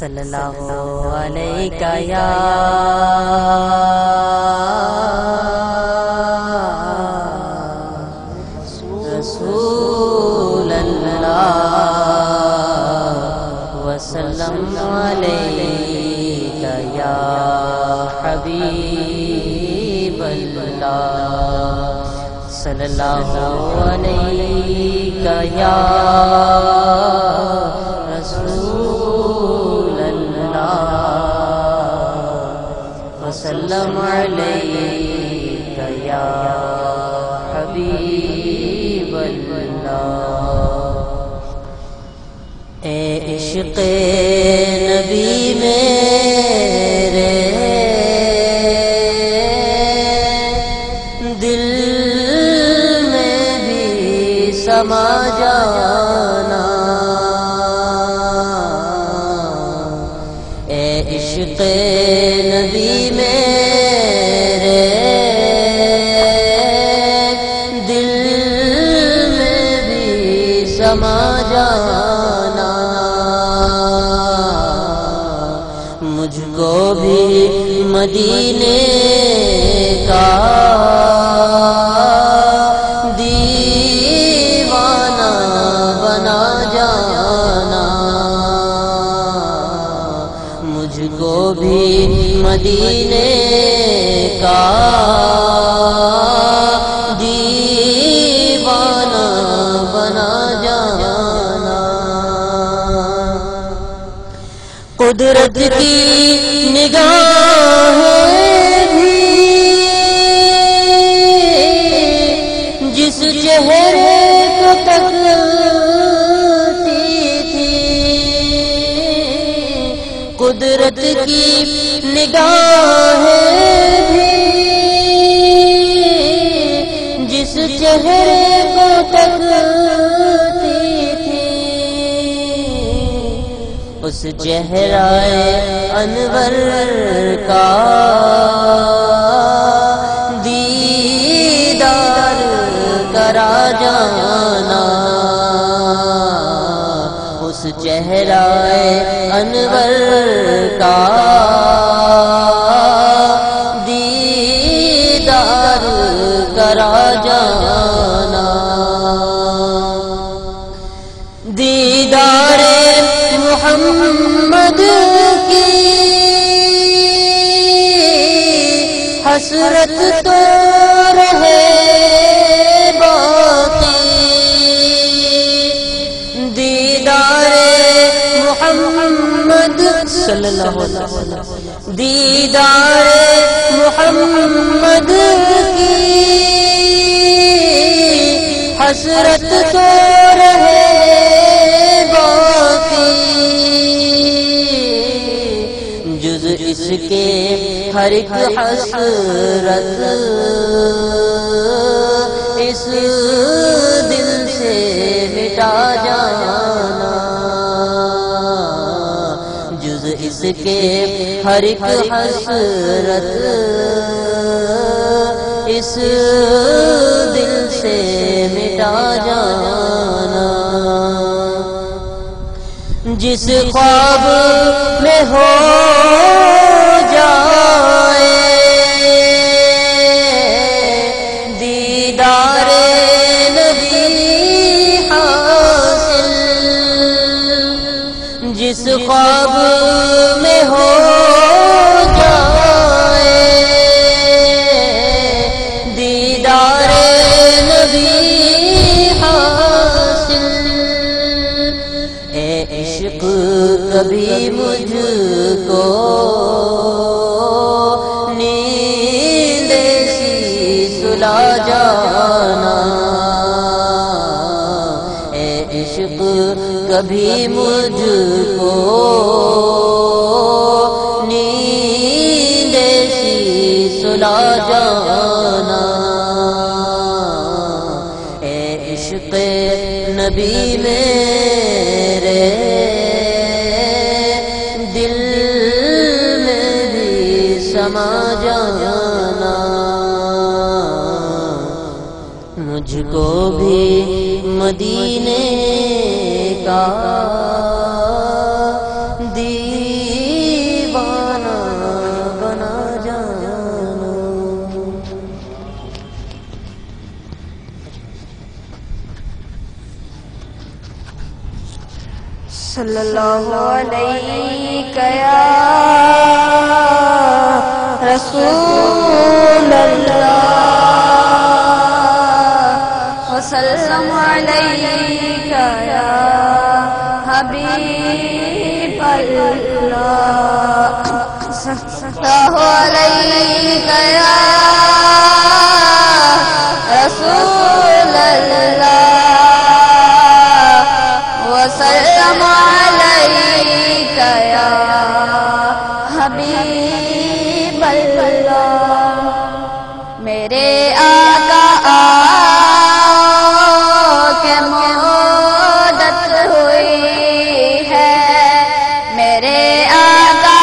صلی اللہ علیہ یا رسول اللہ وسلم علیہ یا حبیب اللہ صلی اللہ علیہ یا رسول اللہ وسلم علیہ یا حبیب اللہ اے عشق نبی میرے دل میں بھی سما جانا اے عشق نبی میرے دل میں بھی سما جانا مجھ کو بھی مدینے کا دیوانہ بنا جانا مجھ کو بھی مدینے کا دیوانہ بنا جانا قدرت کی نگاہیں بھی جس چہرے کو تکتی تھی قدرت کی نگاہیں بھی جس چہرے کو تکتی تھی اس چہرہ انور کا دیدار کرا جانا اس چہرہ انور کا دیدار کرا جانا دیدار محمد کی حسرت تو رہے باقی دیدار محمد صلی اللہ علیہ وسلم دیدار محمد کی حسرت تو رہے باقی جز اس کے ہر ایک حسرت اس دل سے مٹا جانا جز اس کے ہر ایک حسرت اس دل سے مٹا جانا جس خواب میں ہو جائے دیدار نبی حاصل جس خواب میں ہو جائے دیدار نبی حاصل اے عشق کبھی مجھ کو نیند سی سلا جانا اے عشق کبھی مجھ کو نیند سی سلا جانا اے عشق نبی میرے دل میں بھی سما جانا مجھ کو بھی مدینے کا دی صلی اللہ علیہ یا رسول اللہ وسلم علیک یا حبیب اللہ صلی اللہ علیک یا رسول اللہ وسلم علیک یا حبیب اللہ میرے آقا کے مدت ہوئی ہے میرے آقا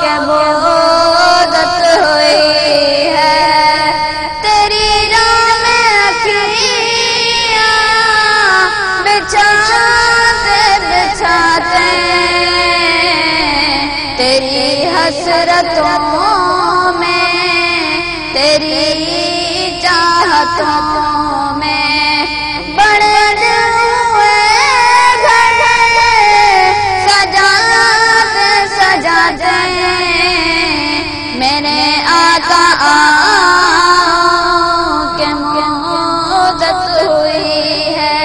کے مدت ہوئی ہے تیری راہ میں اکھیاں بچھاتے بچھاتے تیری حسرتوں میں تیری چاہتوں میں بڑے ہوئے گھر سجاتے سجاتے میرے آقا کے مدت ہوئی ہے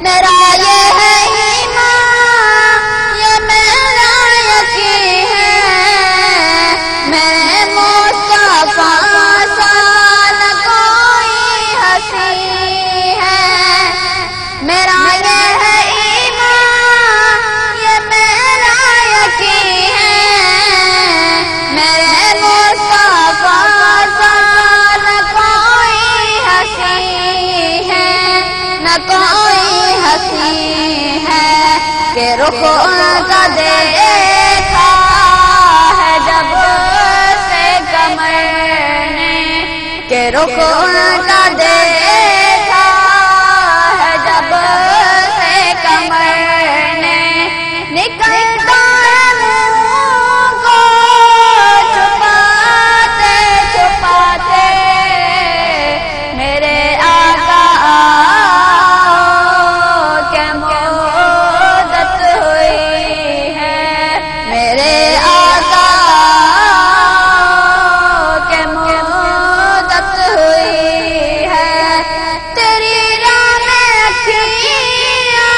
میرا یہ ہے ایمان یہ میرا یقین ہے میں مصطفیٰ سا نہ کوئی ہنسی ہے میرا یہ ہے ایمان یہ میرا یقین ہے میرے مصطفیٰ سا نہ کوئی ہنسی ہے نہ کوئی ہنسی ہے کہ رخ ان کا دیکھا ہے جب سے قمر نے کہ رخ ان کا دیکھا ہے جب سے قمر نے نکلتا ہے منہ کو چھپاتے چھپاتے میرے آقا کے مدت ہوئی ہے میرے آقا کے مدت ہوئی ہے تیری راہ میں اکھیاں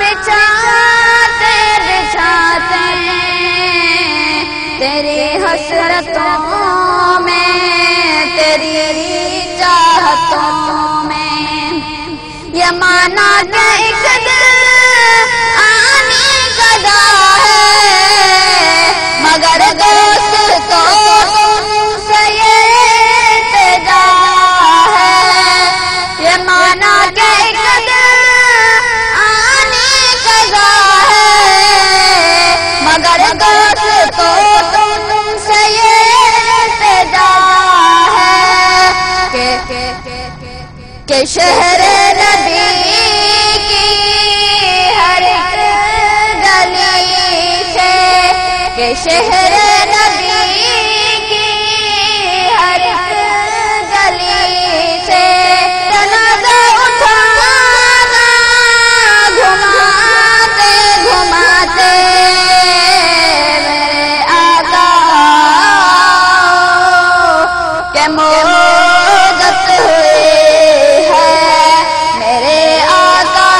بچھاتے بچھاتے تیری حسرتوں میں تیری چاہتوں میں یہ مانا کہ ایک دن آنے گدا ہے مگر دوست تو تم سے یہ التجا ہے یہ مانا کہ ایک دن آنے گدا ہے مگر دوست تو تم سے یہ التجا ہے کہ شہر نبی کی ہر ایک گلی سے کہ شہر نبی کی ہر ایک گلی سے جنازہ اٹھانا گھماتے گھماتے میرے آقا کے مدت ہوئی ہے میرے آقا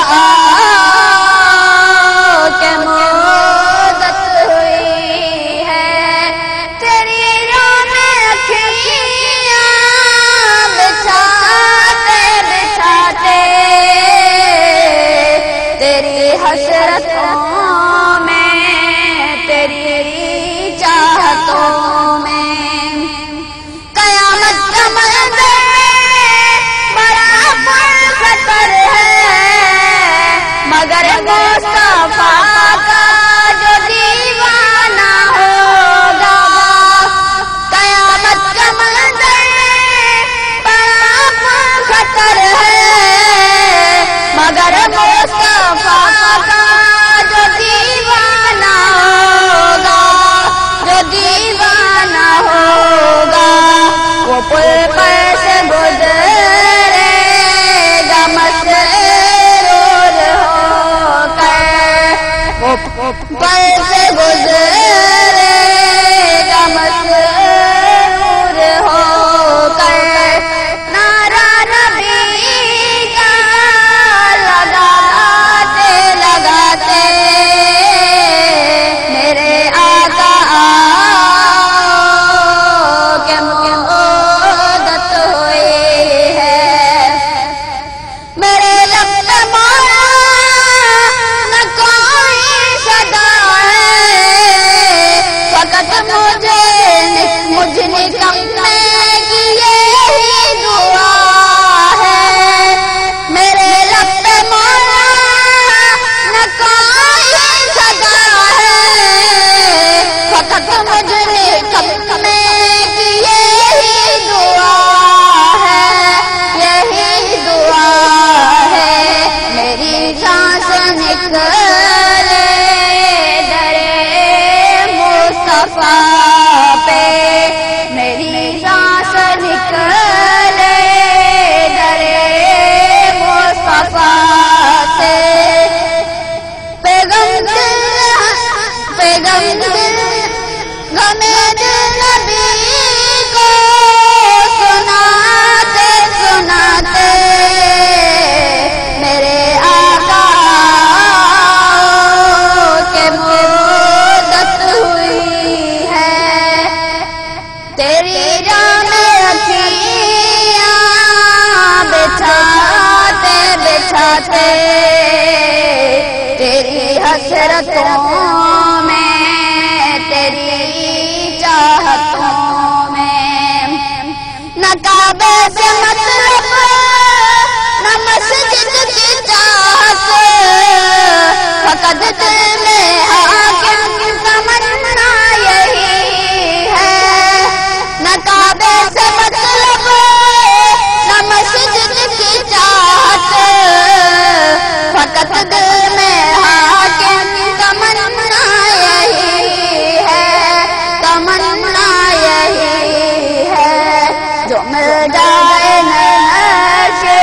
کے مدت ہوئی ہے تیری راہ میں اکھیاں بچھاتے بچھاتے تیری حسرتوں میں تیری چاہتوں میں قیامت کا منظر پر سے گزرے گا مسرور ہو کر نعرہ نبی کا لگاتے لگاتے میرے آقا کے مودت ہوئی ہے میرے لب پہ مولا نہ کوئی صدا ہے فقط مجھ نکمنے کی یہی دعا ہے میرے لب پہ مولا نہ کوئی صدا ہے فقط مجھ نکمنے کی یہی دعا ہے یہی دعا ہے میری سانس نکلے درے مصطفیٰ پہ میری سانس نکلے درے مصطفیٰ سے پیغام غمِ دل نبی کو سناتے سناتے میرے آقا کے مودت ہوئی ہے تیری راہ میں اکھیاں بچھاتے بچھاتے تیری حسرتوں میں تیری چاہتوں میں نہ کعبے سے مطلب نہ مسجد کی چاہت فقط دل میں حاکم تمنا یہی ہے نہ کعبے سے مطلب نہ مسجد کی چاہت فقط دل میں حاکم تمنا یہی ہے تمنا یہی ہے جو مل جائے نشے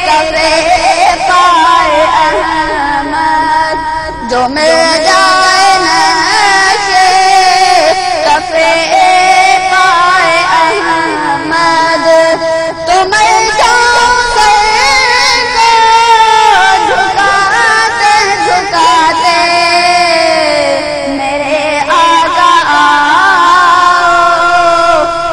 کفے پائے احمد جو مل جائے نشے کفے پائے احمد تو مل جاؤ سر کو جھکاتے جھکاتے میرے آقا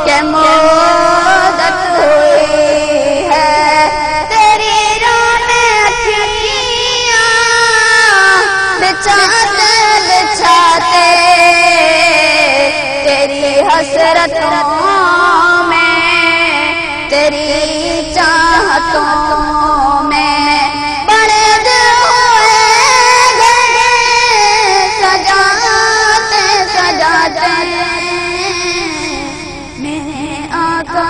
کے مودت ہوئی ہے تیری راہ میں اکھیاں بچھاتے بچھاتے تیری حسرتوں میں تیری چاہتوں میں بڑے دل ہوئے گئے سجاتے سجاتے میرے آقا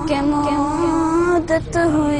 کے مودت ہوئی